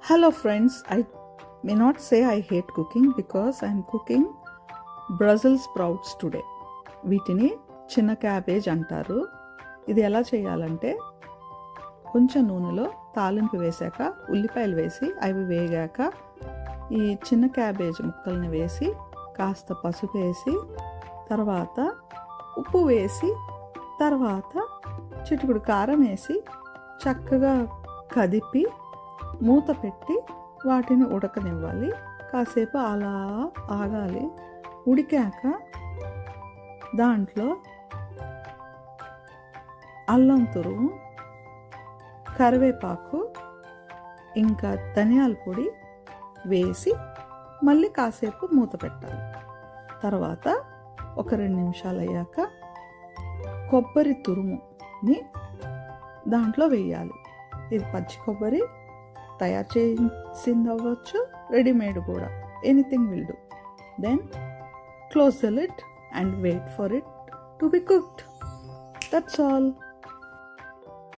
Hello friends, I may not say I hate cooking because I am cooking Brussels sprouts today. వీటిని చిన్న cabbage అంటారు. ఇది ఎలా చేయాలంటే కొంచెం నూనెలో తాలింపు వేశాక ఉల్లిపాయలు వేసి అవి వేగాక ఈ చిన్న క్యాబేజ్ ముక్కల్ని వేసి కాస్త పసుపు వేసి తర్వాత ఉప్పు వేసి తర్వాత చిటికుడు కారం వేసి చక్కగా కదిపి మూత పెట్టి వాటిని ఉడకనివ్వాలి. కాసేపు అలా ఆగాలి. ఉడికాక దాంట్లో అల్లం తురుము, కరివేపాకు ఇంకా ధనియాల పొడి వేసి మళ్ళీ కాసేపు మూత పెట్టాలి. తర్వాత ఒక 2 నిమిషాలు అయ్యాక కొబ్బరి తురుముని దాంట్లో వేయాలి. ఇది పచ్చి కొబ్బరి తయారు చేసింది అవ్వచ్చు, రెడీమేడ్ కూడా, anything will do. Then close the lid and wait for it to be cooked. That's all.